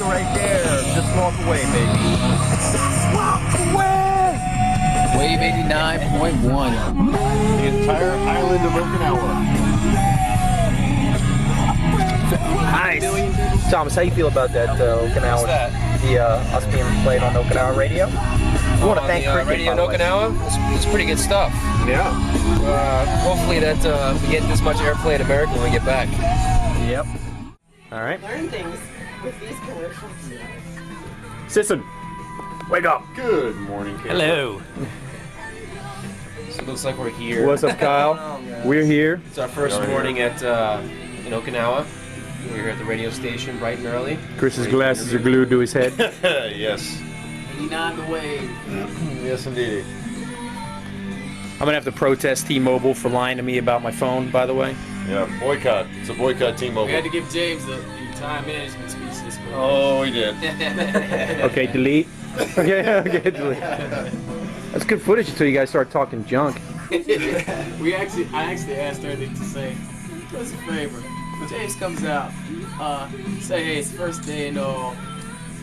right there. Just walk away, baby. Walk away! Wave 89.1. The entire island of Okinawa. Nice. Thomas, how you feel about that, Okinawa? What's that? Us being played on Okinawa radio? I want to thank Cricket, radio in by the way. Okinawa. It's pretty good stuff. Yeah. Hopefully that we get this much airplay in America when we get back. Yep. All right. Learn things with these commercials. Sisson, wake up. Good morning, Karen. Hello. So it looks like we're here. What's up, Kyle? We're here. It's our first morning at in Okinawa. We're here at the radio station bright and early. Chris's glasses are glued to his head. Yes. 89 the wave. Yes, indeed. I'm gonna have to protest T-Mobile for lying to me about my phone, by the way. Yeah, boycott. It's a boycott T-Mobile. We had to give James the time management speech this morning. Oh, we did. Okay, delete. Okay, delete. That's good footage until you guys start talking junk. I actually asked her to say, do us a favor. James comes out, say, hey, it's the first day and all.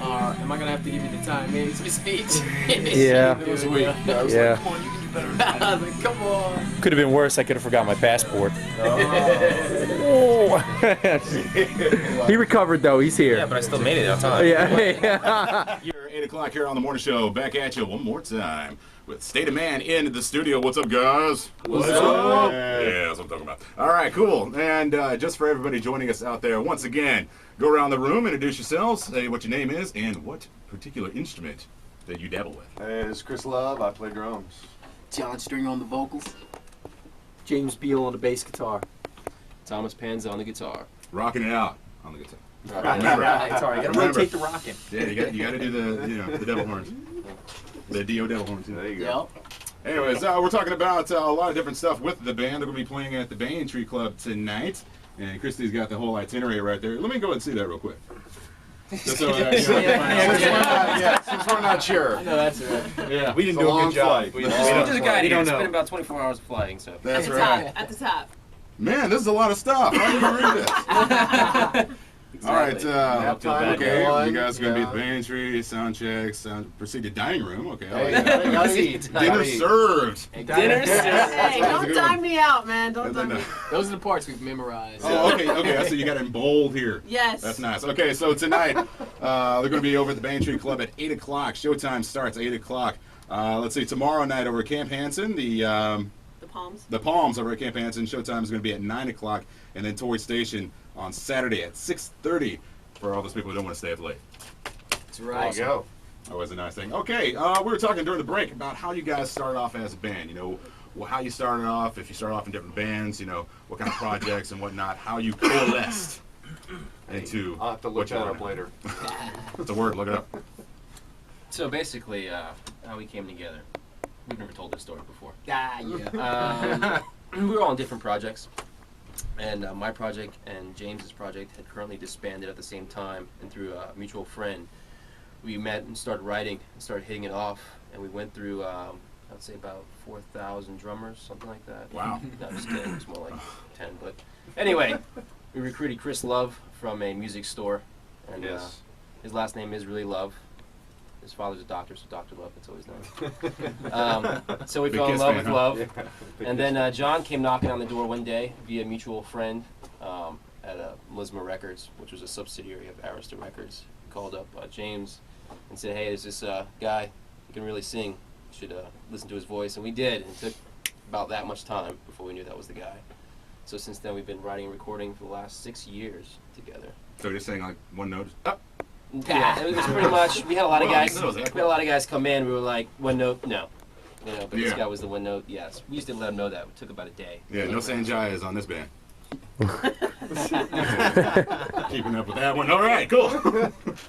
Am I gonna have to give you the time management speech? Yeah. It was weak. I was Yeah. like, come on, you can do better than that. I was like, come on. Could have been worse. I could have forgot my passport. He recovered though. He's here. Yeah, but I still made it on time. Yeah. You're 8 o'clock here on the morning show. Back at you one more time with State of Man in the studio. What's up, guys? What's up? Yeah, that's what I'm talking about. All right, cool. And just for everybody joining us out there, once again, go around the room, introduce yourselves, say what your name is, and what particular instrument that you dabble with. Hey, it's Chris Love. I play drums. John Stringer on the vocals. James Beal on the bass guitar. Thomas Panza on the guitar. Rocking it out on the guitar. Right. Sorry, you gotta Remember. rotate the rockin'. Yeah, you got to do the devil horns, the Do devil horns. There you go. Yep. Anyways, we're talking about a lot of different stuff with the band. They're going to be playing at the Banyan Tree Club tonight. And Christy's got the whole itinerary right there. Let me go ahead and see that real quick. Just so, since we're not sure. I know that's right. Yeah, we didn't it's do a long good job. flight. We Just a guy here. It's been about 24 hours of flying, so. That's at the right. top. At the top. Man, this is a lot of stuff. How do you read this? All right. time, Okay, one, you guys are going to be yeah. at the Banyan Tree, sound check, proceed to dining room. Okay. I like Hey, that. you gotta eat. Dinner served. Dinner. Hey, don't good time one. me out, man. Don't And time then, me. Those are the parts we've memorized. Oh, okay. I see you got it in bold here. Yes. That's nice. Okay, so tonight they're going to be over at the Banyan Tree Club at 8 o'clock. Showtime starts 8 o'clock. Let's see, tomorrow night over at Camp Hansen, The Palms. the Palms over at Camp Hansen. Showtime is going to be at 9 o'clock, and then Torrey Station on Saturday at 6:30 for all those people who don't want to stay up late. That's There right. you go. Always a nice thing. Okay, we were talking during the break about how you guys started off as a band. You know, how you started off, if you started off in different bands, you know, what kind of projects and whatnot, how you coalesced into I'll have to what look you that are up now. later. It's a word, look it up. So basically, how we came together. We've never told this story before. Yeah. We were all on different projects, and my project and James's project had currently disbanded at the same time. And through a mutual friend, we met and started writing and started hitting it off. And we went through, I'd say about 4,000 drummers, something like that. Wow. No, just kidding. It was more like 10. But anyway, we recruited Chris Love from a music store, and Yes. his last name is really Love. His father's a doctor, so Dr. Love, it's always nice. So we Big fell in Kiss love fan, with huh? Love. Yeah. And then John came knocking on the door one day via mutual friend at Melisma Records, which was a subsidiary of Arista Records. He called up James and said, hey, there's this guy, he can really sing. You should listen to his voice. And we did. And it took about that much time before we knew that was the guy. So since then, we've been writing and recording for the last 6 years together. So you're saying like one note? Yeah, it was pretty much. We had a lot of Well, guys. that was We that had a lot of guys come in. We were like, one note, no. You know, but this Yeah. guy was the one note. Yes, we used to let him know that. It took about a day. Yeah, no Sanjay is on this band. Keeping up with that one. All right, cool.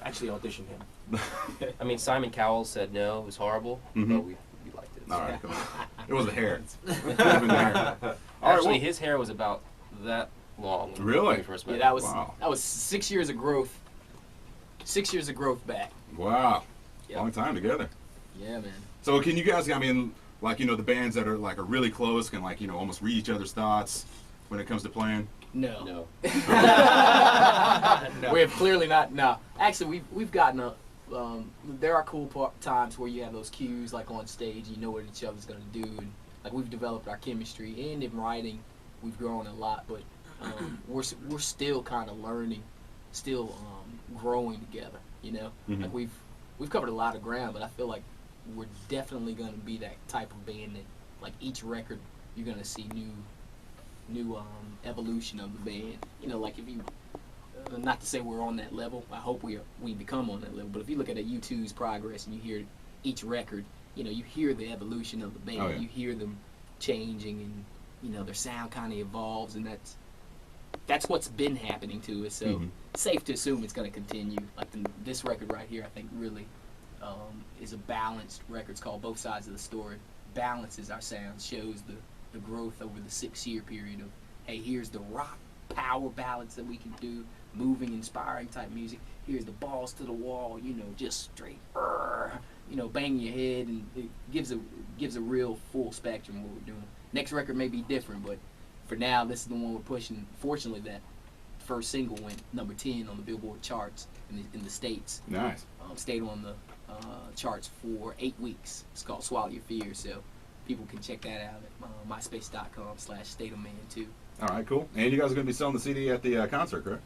Actually auditioned him. I mean, Simon Cowell said no, it was horrible, Mhm. but we liked it. All right, cool. It was the hair. It was the hair. All right, Actually, well, his hair was about that long. When Really? we first met. Yeah, Wow. that was 6 years of growth. 6 years of growth back. wow. Yep. Long time together. Yeah, man. So can you guys, I mean, like, you know, the bands that are like are really close can like, you know, almost read each other's thoughts. when it comes to playing? No. No. We have clearly not. No, actually, we've gotten a. There are cool times where you have those cues, like on stage, you know what each other's gonna do, and like we've developed our chemistry. And in writing, we've grown a lot, but we're still kind of learning, still growing together. You know, like we've covered a lot of ground, but I feel like we're definitely gonna be that type of band that, like each record, you're gonna see new evolution of the band. You know, like if you, not to say we're on that level, I hope we become on that level, but if you look at a U2's progress and you hear each record, you know, you hear the evolution of the band. Oh, yeah. You hear them changing, and you know, their sound kind of evolves, and that's what's been happening to us. So safe to assume it's going to continue. Like this record right here, I think really is a balanced record. It's called Both Sides of the Story. Balances our sound, shows the growth over the 6-year period of, hey, here's the rock power ballads that we can do, moving, inspiring type music. Here's the balls to the wall, you know, just straight, you know, bang your head, and it gives a real full spectrum of what we're doing. Next record may be different, but for now, this is the one we're pushing. Fortunately, that first single went number 10 on the Billboard charts in the States. Nice. Stayed on the charts for 8 weeks. It's called Swallow Your Fear, so people can check that out at myspace.com/stateofman2. All right, cool. And you guys are going to be selling the CD at the concert, correct?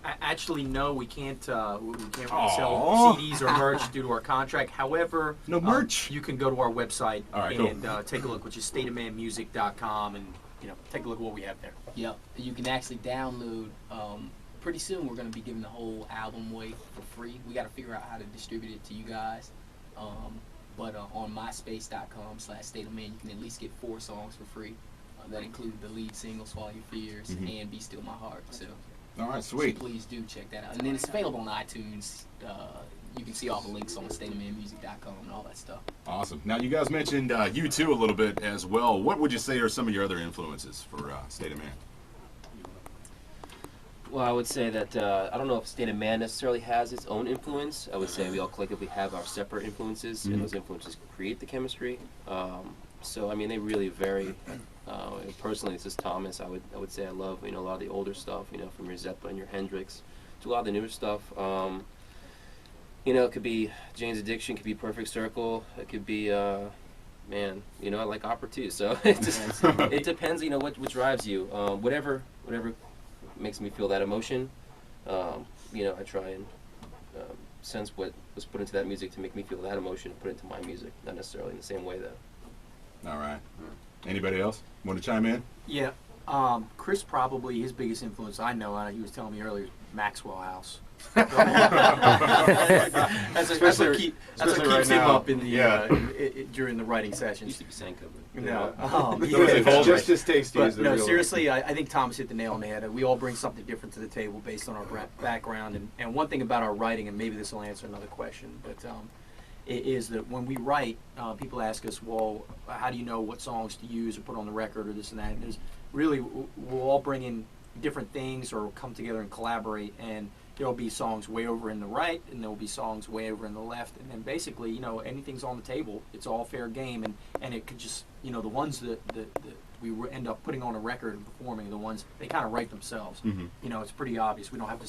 Actually, no, we can't. We can't Aw. sell CDs or merch due to our contract. However, No merch? you can go to our website All right, cool. and take a look, which is stateofmanmusic.com, and take a look at what we have there. Yep, you can actually download. Pretty soon, we're going to be giving the whole album away for free. We got to figure out how to distribute it to you guys. But on myspace.com/stateofman, you can at least get 4 songs for free. That include the lead single, Swallow Your Fears, and Be Still My Heart. So, All right, sweet. please do check that out. And then it's available on iTunes. You can see all the links on stateofmanmusic.com and all that stuff. Awesome. Now, you guys mentioned U2 a little bit as well. What would you say are some of your other influences for State of Man? Well, I would say that I don't know if State of Man necessarily has its own influence. I would say we all collectively have our separate influences, and those influences create the chemistry. So I mean, they really vary. Personally, it's just Thomas. I would say I love a lot of the older stuff, from your Zeppelin, your Hendrix, to a lot of the newer stuff. It could be Jane's Addiction, it could be Perfect Circle, it could be I like opera too. So it depends. What drives you. Whatever makes me feel that emotion. I try and sense what was put into that music to make me feel that emotion, put it into my music. Not necessarily in the same way though. All right. Anybody else want to chime in? Yeah, Chris probably his biggest influence. I know. He was telling me earlier, Maxwell House. That's what keeps right him now. up in the during the writing It sessions. used to be Sankofa. No, Just as tasty as but the no, real seriously, I think Thomas hit the nail on the head. We all bring something different to the table based on our background, and one thing about our writing, and maybe this will answer another question, but it is that when we write, people ask us, well, how do you know what songs to use or put on the record or this and that? And there's really, we'll all bring in different things or come together and collaborate, and there'll be songs way over in the right, and there'll be songs way over in the left, and then basically, anything's on the table. It's all fair game, and it could just, the ones that we end up putting on a record and performing, the ones, they kind of write themselves. It's pretty obvious. We don't have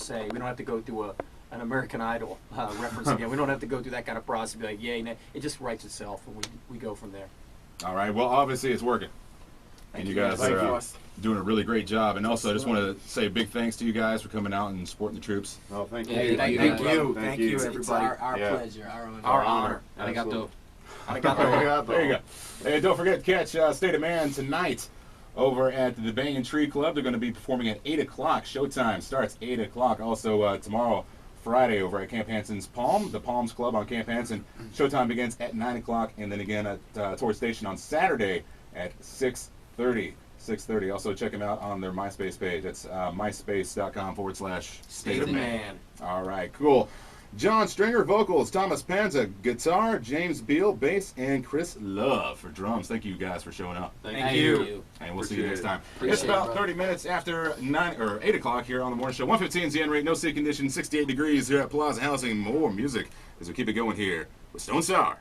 to go through an American Idol reference again. We don't have to go through that kind of process and be like, yay, nay. It just writes itself, and we go from there. All right. Well, obviously it's working. And you guys are doing a really great job. And also, I just want to say a big thanks to you guys for coming out and supporting the troops. Oh, thank you. Hey, Thank you, everybody. It's our Yeah. pleasure, our honor. Our honor. Arigato. There you go. And don't forget to catch State of Man tonight over at the Banyan Tree Club. They're going to be performing at 8 o'clock. Showtime starts 8 o'clock. Also, tomorrow, Friday, over at Camp Hanson's the Palms Club on Camp Hanson. Showtime begins at 9 o'clock, and then again at Torch Station on Saturday at 6:30. Also, check them out on their MySpace page. That's myspace.com/State of Man. All right, cool. John Stringer, vocals. Thomas Panza, guitar. James Beal, bass. And Chris Love for drums. Thank you guys for showing up. Thank you. And we'll see you next Appreciate time. Appreciate It's about it, 30 minutes after 8 o'clock here on the morning show. 115 ZN rate, no sea conditions, 68 degrees here at Plaza Housing. More music as we keep it going here with Stone Sour.